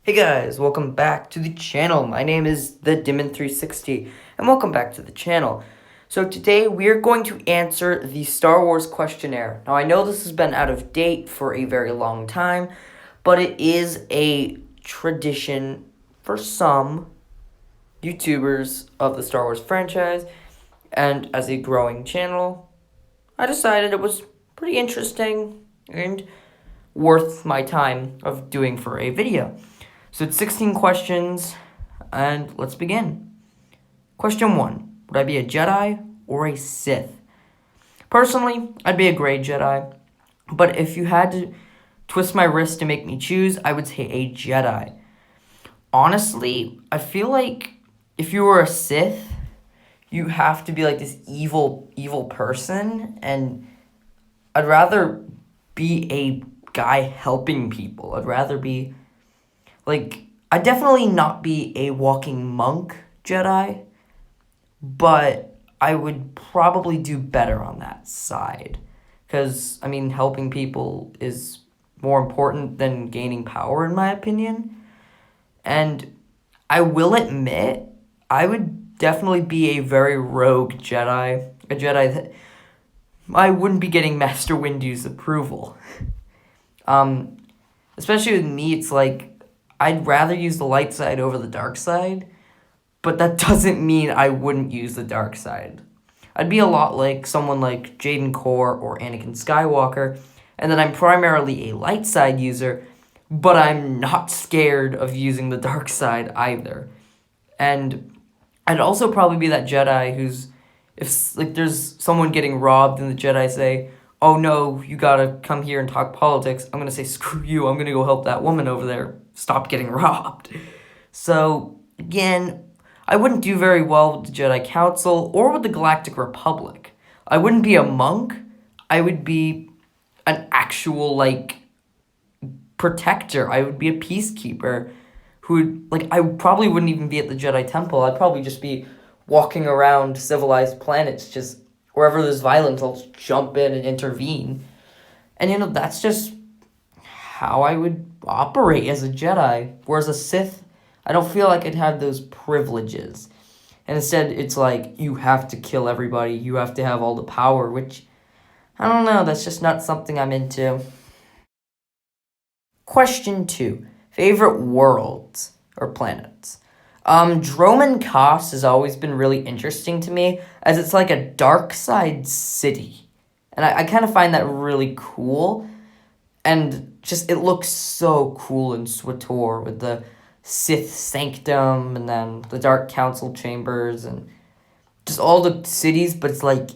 Hey guys, welcome back to the channel. My name is the Dimon360 and welcome back to the channel. So today we're going to answer the Star Wars questionnaire. Now I know this has been out of date for a very long time, but it is a tradition for some YouTubers of the Star Wars franchise, and as a growing channel, I decided it was pretty interesting and worth my time of doing for a video. So it's 16 questions, and let's begin. Question 1. Would I be a Jedi or a Sith? Personally, I'd be a gray Jedi, but if you had to twist my wrist to make me choose, I would say a Jedi. Honestly, I feel like if you were a Sith, you have to be like this evil person, and I'd rather be a guy helping people. I'd rather be I'd definitely not be a walking monk Jedi, but I would probably do better on that side. Because, helping people is more important than gaining power, in my opinion. And I will admit, I would definitely be a very rogue Jedi. A Jedi that I wouldn't be getting Master Windu's approval. Especially with me, it's like, I'd rather use the light side over the dark side, but that doesn't mean I wouldn't use the dark side. I'd be a lot like someone like Jaden Core or Anakin Skywalker, and then I'm primarily a light side user, but I'm not scared of using the dark side either. And I'd also probably be that Jedi who's, if there's someone getting robbed and the Jedi say, oh no, you gotta come here and talk politics, I'm gonna say, screw you, I'm gonna go help that woman over there stop getting robbed. So, again, I wouldn't do very well with the Jedi Council or with the Galactic Republic. I wouldn't be a monk, I would be an actual, protector. I would be a peacekeeper who would, I probably wouldn't even be at the Jedi Temple. I'd probably just be walking around civilized planets, just wherever there's violence, I'll jump in and intervene. And, that's just how I would operate as a Jedi. Whereas a Sith, I don't feel like I'd have those privileges. And instead, it's like, you have to kill everybody, you have to have all the power, which, I don't know, that's just not something I'm into. Question 2. Favorite worlds or planets? Droman Kos has always been really interesting to me, as it's like a dark side city. And I kind of find that really cool. And just, it looks so cool in SWTOR with the Sith Sanctum and then the Dark Council chambers and just all the cities, but it's like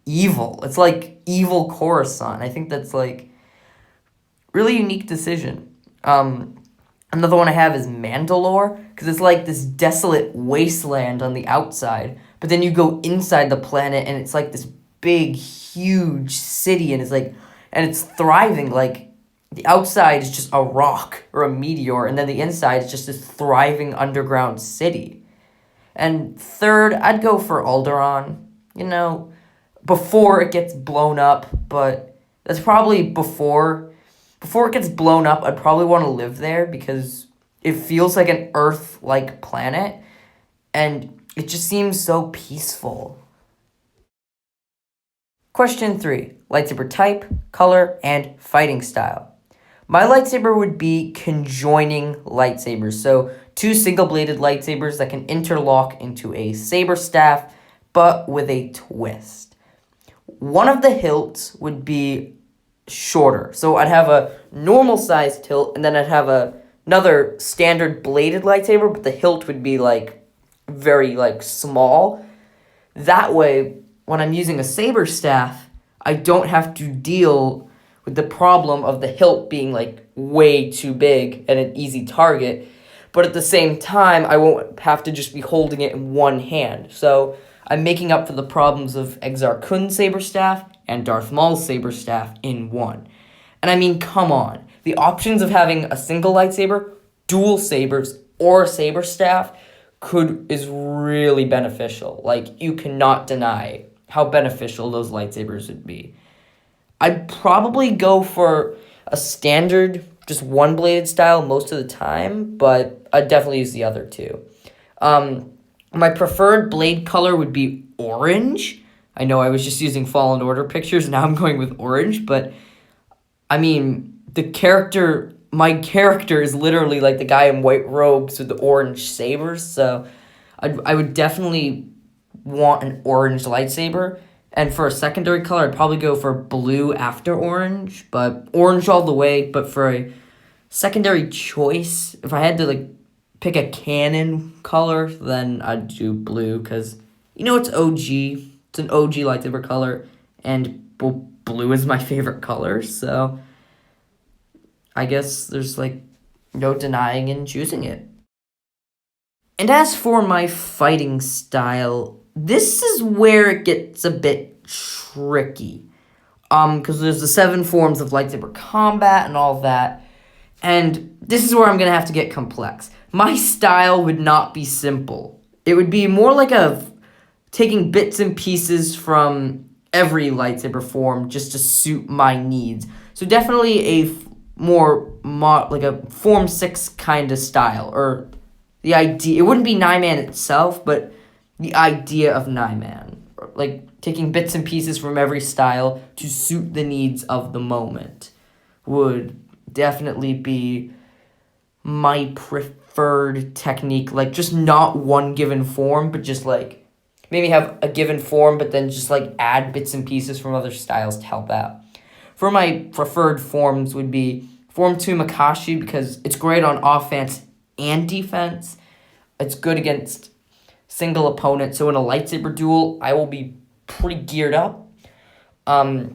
evil. It's like evil Coruscant. I think that's really unique decision. Another one I have is Mandalore, because it's like this desolate wasteland on the outside, but then you go inside the planet and it's like this big, huge city, and it's thriving. The outside is just a rock or a meteor, and then the inside is just this thriving underground city. And third, I'd go for Alderaan, before it gets blown up, but that's probably before it gets blown up, I'd probably want to live there because it feels like an Earth-like planet, and it just seems so peaceful. Question 3. Lightsaber type, color, and fighting style. My lightsaber would be conjoining lightsabers, so 2 single-bladed lightsabers that can interlock into a saber staff, but with a twist. One of the hilts would be shorter, so I'd have a normal sized hilt, and then I'd have another standard bladed lightsaber, but the hilt would be very small. That way, when I'm using a saber staff, I don't have to deal with the problem of the hilt being way too big and an easy target, but at the same time, I won't have to just be holding it in one hand. So I'm making up for the problems of Exar Kun's saber staff and Darth Maul's saber staff in one. And come on. The options of having a single lightsaber, dual sabers, or a saber staff is really beneficial. You cannot deny how beneficial those lightsabers would be. I'd probably go for a standard just one-bladed style most of the time, but I'd definitely use the other two. My preferred blade color would be orange. I know I was just using Fallen Order pictures, now I'm going with orange, but I mean, my character is literally like the guy in white robes with the orange sabers, so I would definitely want an orange lightsaber. And for a secondary color, I'd probably go for blue after orange, but orange all the way. But for a secondary choice, if I had to like pick a canon color, then I'd do blue, because it's OG. It's an OG lightsaber color, and blue is my favorite color, so I guess there's like no denying in choosing it. And as for my fighting style, this is where it gets a bit tricky. Because there's the 7 forms of lightsaber combat and all that. And this is where I'm going to have to get complex. My style would not be simple. It would be more like taking bits and pieces from every lightsaber form just to suit my needs. So definitely a like a Form 6 kind of style, or the idea. It wouldn't be 9-man itself, but the idea of 9-man. Like taking bits and pieces from every style to suit the needs of the moment would definitely be my preferred technique. Like just not one given form, but just like maybe have a given form, but then just like add bits and pieces from other styles to help out. For my preferred forms would be Form 2 Makashi, because it's great on offense and defense. It's good against single opponent. So in a lightsaber duel, I will be pretty geared up. The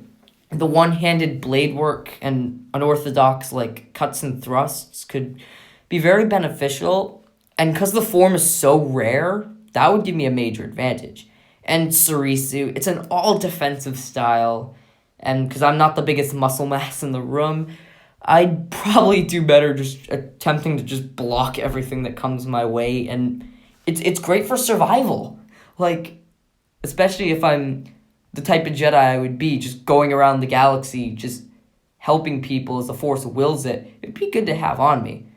one-handed blade work and unorthodox like cuts and thrusts could be very beneficial. And because the form is so rare, that would give me a major advantage. And Sarisu, it's an all-defensive style. And because I'm not the biggest muscle mass in the room, I'd probably do better just attempting to just block everything that comes my way. And it's great for survival. Like, especially if I'm the type of Jedi I would be, just going around the galaxy, just helping people as the Force wills it. It'd be good to have on me.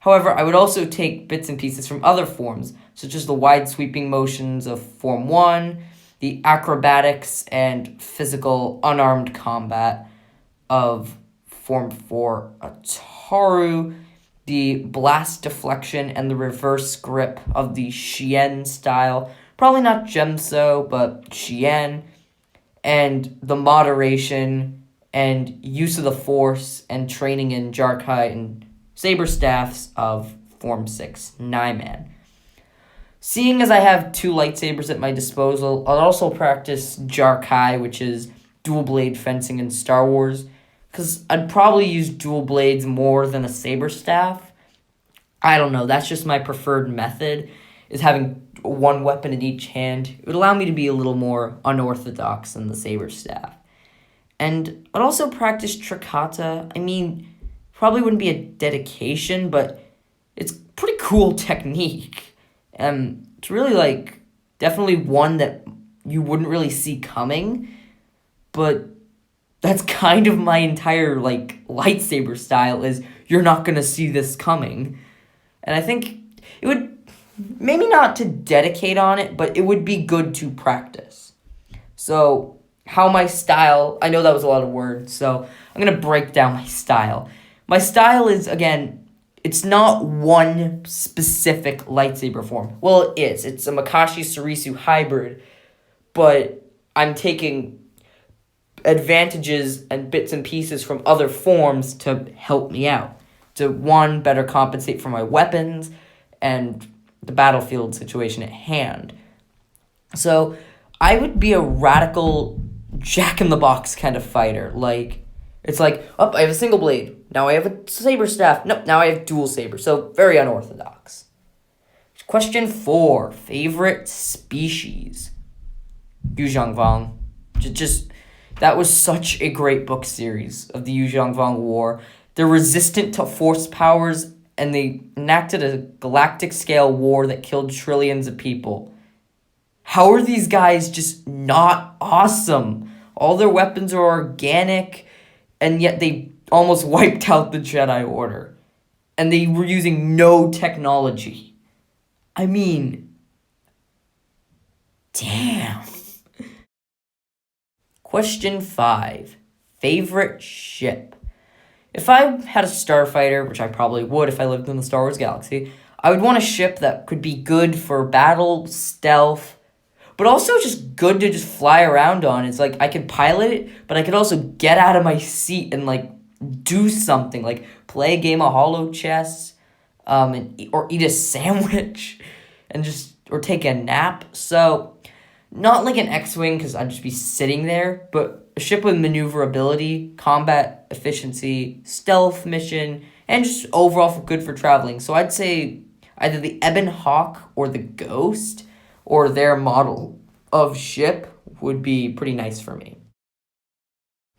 However, I would also take bits and pieces from other forms, such as the wide sweeping motions of Form 1, the acrobatics and physical unarmed combat of Form 4 Ataru, the blast deflection and the reverse grip of the Shien style, probably not Gemso, but Shien, and the moderation and use of the Force and training in Jarkai and saber staffs of Form 6 9-man. Seeing as I have 2 lightsabers at my disposal, I'll also practice Jarkai, which is dual blade fencing in Star Wars, because I'd probably use dual blades more than a saber staff. I don't know, that's just my preferred method, is having one weapon in each hand. It would allow me to be a little more unorthodox than the saber staff. And I'd also practice Trikata. I mean, probably wouldn't be a dedication, but it's pretty cool technique. It's really like definitely one that you wouldn't really see coming, but that's kind of my entire like lightsaber style, is you're not gonna see this coming. And I think it would, maybe not to dedicate on it, but it would be good to practice. So how my style, I know that was a lot of words, so I'm gonna break down my style. My style is, again, it's not one specific lightsaber form. Well, it is. It's a Makashi Sarisu hybrid, but I'm taking advantages and bits and pieces from other forms to help me out. To, one, better compensate for my weapons and the battlefield situation at hand. So I would be a radical jack-in-the-box kind of fighter. Like, it's like, oh, I have a single blade. Now I have a saber staff. Nope, now I have dual saber. So very unorthodox. Question 4. Favorite species? Yu Zhongvang. Just, that was such a great book series of the Yu Zhongvang War. They're resistant to force powers, and they enacted a galactic-scale war that killed trillions of people. How are these guys just not awesome? All their weapons are organic, and yet they almost wiped out the Jedi Order. And they were using no technology. I mean, damn. Question 5. Favorite ship? If I had a starfighter, which I probably would if I lived in the Star Wars galaxy, I would want a ship that could be good for battle, stealth, but also just good to just fly around on. It's like I could pilot it, but I could also get out of my seat and like do something, like play a game of holo chess, or eat a sandwich, and or take a nap. So, not like an X-wing because I'd just be sitting there, but a ship with maneuverability, combat efficiency, stealth mission, and just overall good for traveling. So I'd say either the Ebon Hawk or the Ghost, or their model of ship would be pretty nice for me.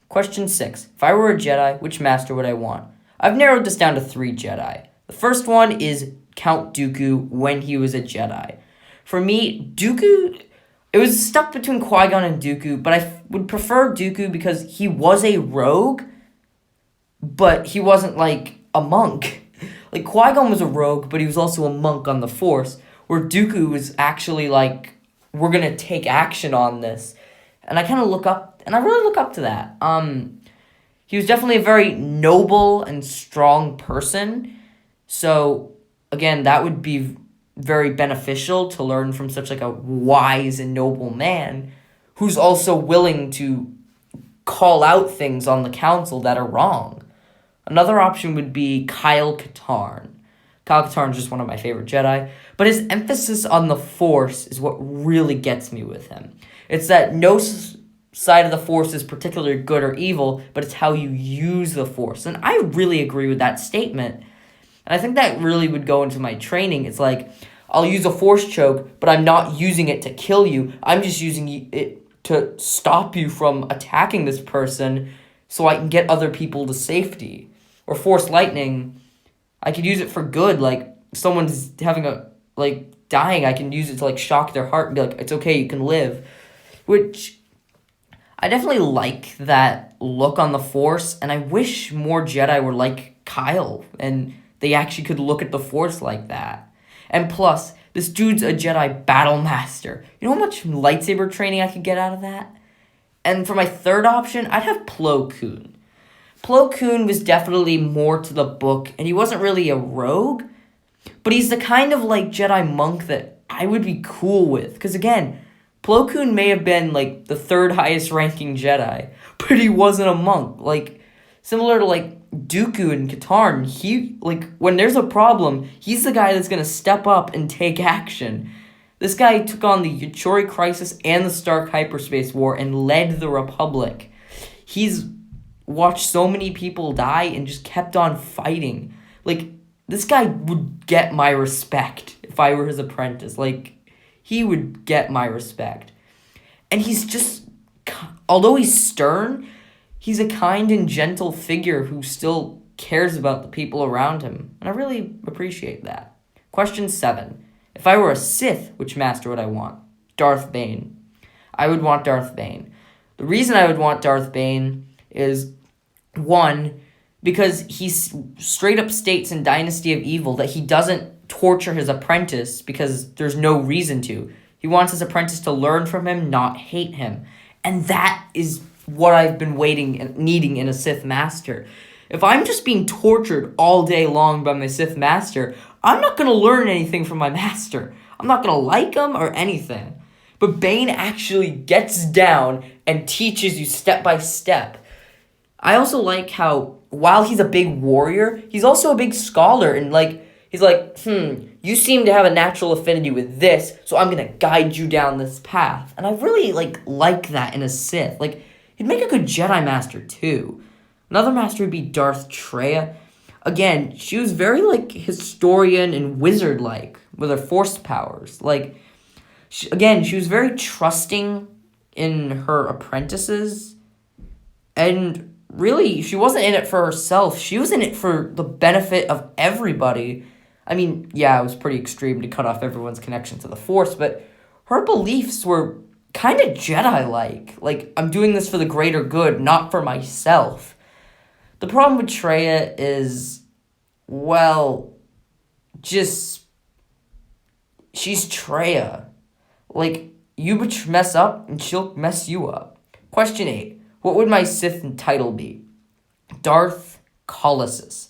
Question 6. If I were a Jedi, which master would I want? I've narrowed this down to 3 Jedi. The first one is Count Dooku when he was a Jedi. For me, Dooku, it was stuck between Qui-Gon and Dooku, but I would prefer Dooku because he was a rogue, but he wasn't like a monk. Like Qui-Gon was a rogue, but he was also a monk on the Force, where Dooku was actually like, we're gonna take action on this. And I kind of really look up to that. He was definitely a very noble and strong person. So, again, that would be very beneficial to learn from such like a wise and noble man who's also willing to call out things on the council that are wrong. Another option would be Kyle Katarn. Kyle Katarn is just one of my favorite Jedi, but his emphasis on the Force is what really gets me with him. It's that no side of the Force is particularly good or evil, but it's how you use the Force. And I really agree with that statement. And I think that really would go into my training. It's like, I'll use a Force choke, but I'm not using it to kill you. I'm just using it to stop you from attacking this person so I can get other people to safety. Or Force lightning, I could use it for good. Like, someone's dying, I can use it to, like, shock their heart and be like, it's okay, you can live. Which, I definitely like that look on the Force, and I wish more Jedi were like Kyle, and they actually could look at the Force like that. And plus, this dude's a Jedi battle master. You know how much lightsaber training I could get out of that? And for my third option, I'd have Plo Koon. Plo Koon was definitely more to the book, and he wasn't really a rogue, but he's the kind of, like, Jedi monk that I would be cool with. Because, again, Plo Koon may have been, like, the 3rd highest ranking Jedi, but he wasn't a monk. Like, similar to, like, Dooku and Katarn, he, like, when there's a problem, he's the guy that's going to step up and take action. This guy took on the Yachori Crisis and the Stark Hyperspace War and led the Republic. He's watched so many people die and just kept on fighting. Like, this guy would get my respect if I were his apprentice. Like, he would get my respect. And he's just, although he's stern, he's a kind and gentle figure who still cares about the people around him. And I really appreciate that. Question 7. If I were a Sith, which master would I want? Darth Bane. I would want Darth Bane. The reason I would want Darth Bane is, 1, because he straight up states in Dynasty of Evil that he doesn't torture his apprentice because there's no reason to. He wants his apprentice to learn from him, not hate him. And that is what I've been waiting and needing in a Sith master. If I'm just being tortured all day long by my Sith master, I'm not going to learn anything from my master. I'm not going to like him or anything. But Bane actually gets down and teaches you step by step. I also like how, while he's a big warrior, he's also a big scholar. And, like, he's like, you seem to have a natural affinity with this, so I'm going to guide you down this path. And I really, like that in a Sith. Like, he'd make a good Jedi Master, too. Another master would be Darth Traya. Again, she was very, historian and wizard-like with her Force powers. Like, she was very trusting in her apprentices. And really, she wasn't in it for herself. She was in it for the benefit of everybody. I mean, yeah, it was pretty extreme to cut off everyone's connection to the Force, but her beliefs were kind of Jedi-like. Like, I'm doing this for the greater good, not for myself. The problem with Traya is, well, just, she's Traya. Like, you would mess up, and she'll mess you up. Question 8. What would my Sith title be? Darth COLLISUS.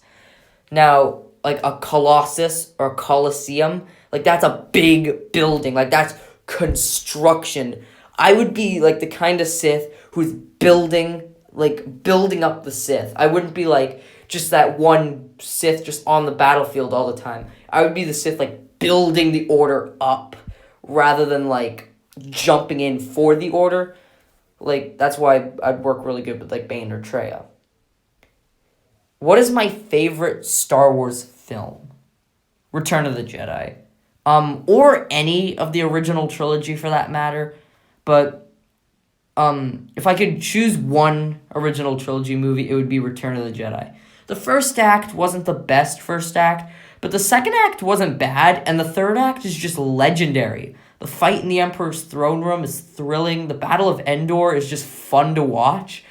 Now, like a Colossus or a Colosseum, like that's a big building. Like that's construction. I would be like the kind of Sith who's building up the Sith. I wouldn't be like just that one Sith just on the battlefield all the time. I would be the Sith like building the Order up rather than like jumping in for the Order. Like that's why I'd work really good with like Bane or Traya. What is my favorite Star Wars film? Return of the Jedi. Or any of the original trilogy for that matter. But if I could choose one original trilogy movie, it would be Return of the Jedi. The first act wasn't the best first act, but the second act wasn't bad, and the third act is just legendary. The fight in the Emperor's throne room is thrilling. The Battle of Endor is just fun to watch.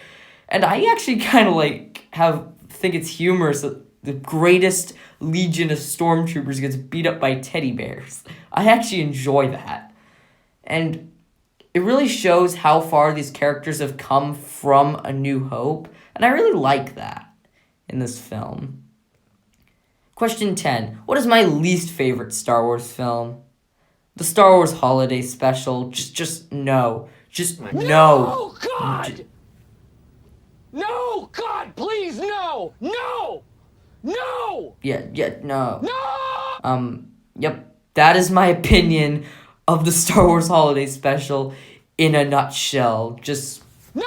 And I actually kind of think it's humorous that the greatest legion of stormtroopers gets beat up by teddy bears. I actually enjoy that. And it really shows how far these characters have come from A New Hope, and I really like that in this film. Question 10. What is my least favorite Star Wars film? The Star Wars Holiday Special. Just no. Just no. No, God! No, God, please, no! No! No! Yeah, no. No! Yep. That is my opinion of the Star Wars Holiday Special in a nutshell. Just... No!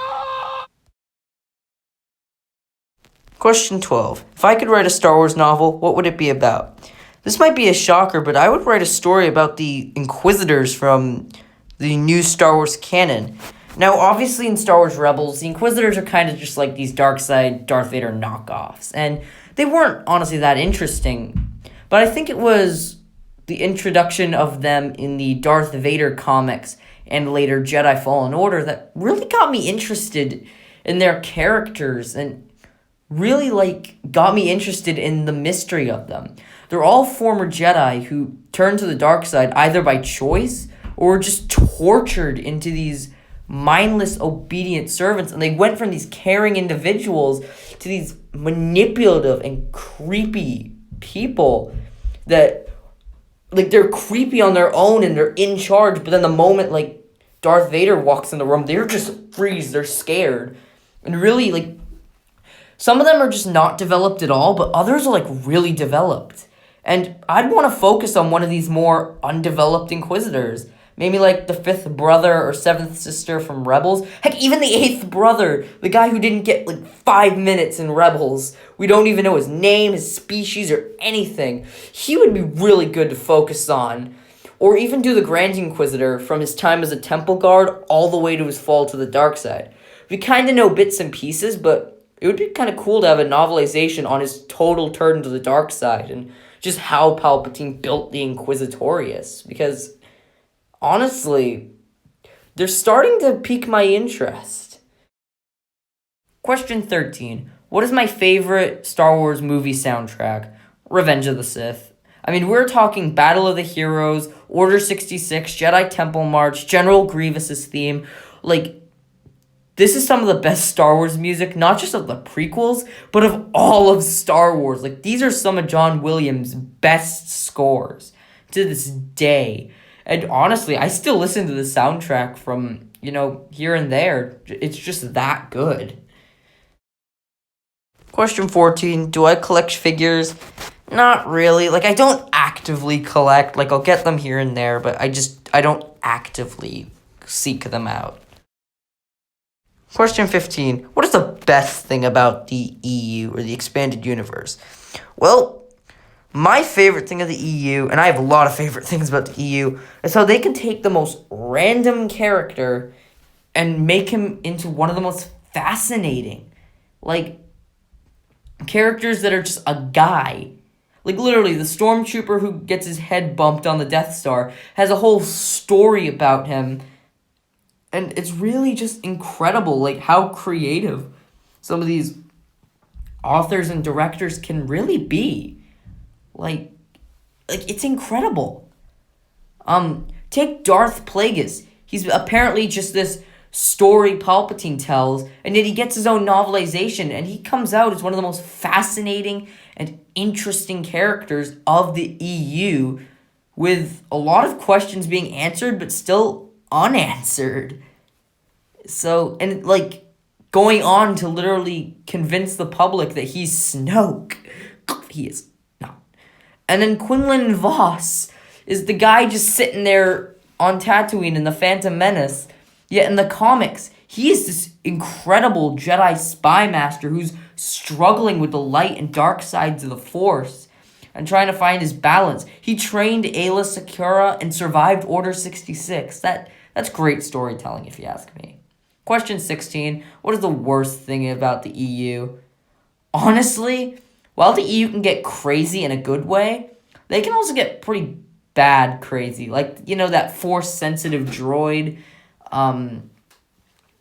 Question 12. If I could write a Star Wars novel, what would it be about? This might be a shocker, but I would write a story about the Inquisitors from the new Star Wars canon. Now, obviously in Star Wars Rebels, the Inquisitors are kind of just like these dark side Darth Vader knockoffs, and they weren't honestly that interesting. But I think it was the introduction of them in the Darth Vader comics and later Jedi Fallen Order that really got me interested in their characters and really got me interested in the mystery of them. They're all former Jedi who turned to the dark side either by choice or just tortured into these mindless, obedient servants, and they went from these caring individuals to these manipulative and creepy people that, they're creepy on their own and they're in charge, but then the moment, Darth Vader walks in the room, they're just freeze, they're scared. And really, some of them are just not developed at all, but others are, really developed. And I'd want to focus on one of these more undeveloped Inquisitors. Maybe the 5th brother or 7th sister from Rebels. Heck, even the 8th brother, the guy who didn't get 5 minutes in Rebels. We don't even know his name, his species, or anything. He would be really good to focus on. Or even do the Grand Inquisitor from his time as a temple guard all the way to his fall to the dark side. We kind of know bits and pieces, but it would be kind of cool to have a novelization on his total turn to the dark side and just how Palpatine built the Inquisitorius. Because honestly, they're starting to pique my interest. Question 13. What is my favorite Star Wars movie soundtrack? Revenge of the Sith. I mean, we're talking Battle of the Heroes, Order 66, Jedi Temple March, General Grievous's theme. This is some of the best Star Wars music, not just of the prequels, but of all of Star Wars. These are some of John Williams' best scores to this day. And honestly, I still listen to the soundtrack from, here and there. It's just that good. Question 14. Do I collect figures? Not really. I don't actively collect. I'll get them here and there, but I don't actively seek them out. Question 15. What is the best thing about the EU or the expanded universe? Well, my favorite thing of the EU, and I have a lot of favorite things about the EU, is how they can take the most random character and make him into one of the most fascinating. Characters that are just a guy. Literally, the stormtrooper who gets his head bumped on the Death Star has a whole story about him. And it's really just incredible, how creative some of these authors and directors can really be. Like it's incredible. Take Darth Plagueis. He's apparently just this story Palpatine tells, and yet he gets his own novelization, and he comes out as one of the most fascinating and interesting characters of the EU, with a lot of questions being answered but still unanswered. So, and like going on to literally convince the public that he's Snoke. He is not. And then Quinlan Voss is the guy just sitting there on Tatooine in the Phantom Menace. Yet in the comics, he is this incredible Jedi spy master who's struggling with the light and dark sides of the Force and trying to find his balance. He trained Aayla Secura and survived Order 66. That's great storytelling, if you ask me. Question 16. What is the worst thing about the EU? Honestly, while the EU can get crazy in a good way, they can also get pretty bad crazy. Like, that Force-sensitive droid.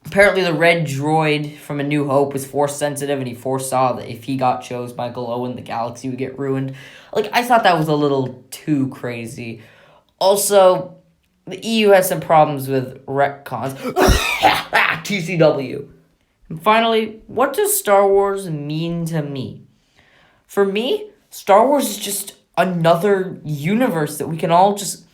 Apparently the red droid from A New Hope was Force-sensitive, and he foresaw that if he got chose by Owen, the galaxy would get ruined. Like, I thought that was a little too crazy. Also, the EU has some problems with retcons. TCW. And finally, what does Star Wars mean to me? For me, Star Wars is just another universe that we can all just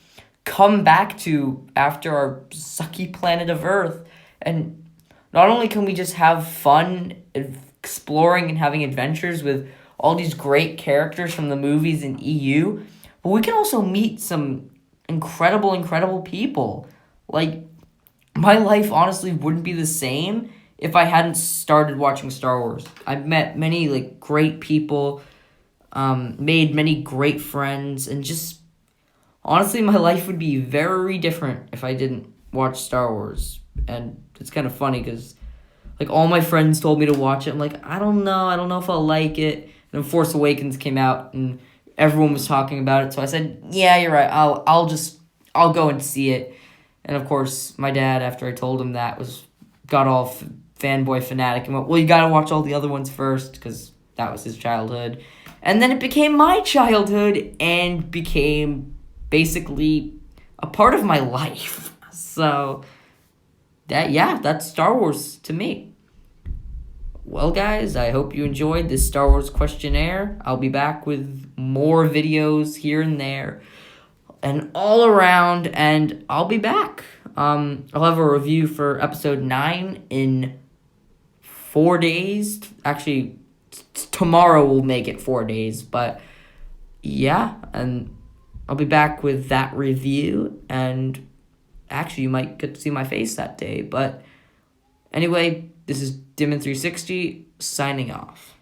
come back to after our sucky planet of Earth. And not only can we just have fun exploring and having adventures with all these great characters from the movies in EU, but we can also meet some incredible people. Like, my life honestly wouldn't be the same if I hadn't started watching Star Wars. I've met many great people, made many great friends, and just honestly my life would be very different if I didn't watch Star Wars. And it's kind of funny because all my friends told me to watch it. I'm like, I don't know if I'll like it. And then Force Awakens came out and everyone was talking about it, so I said, yeah, you're right, I'll go and see it. And of course, my dad, after I told him that, got all fanboy fanatic and went, well, you gotta watch all the other ones first, because that was his childhood. And then it became my childhood and became basically a part of my life. So, that's Star Wars to me. Well, guys, I hope you enjoyed this Star Wars questionnaire. I'll be back with more videos here and there and all around, and I'll be back. I'll have a review for episode 9 in 4 days. Actually, tomorrow will make it 4 days, but yeah, and I'll be back with that review, and actually you might get to see my face that day. But anyway, this is Dimon360 signing off.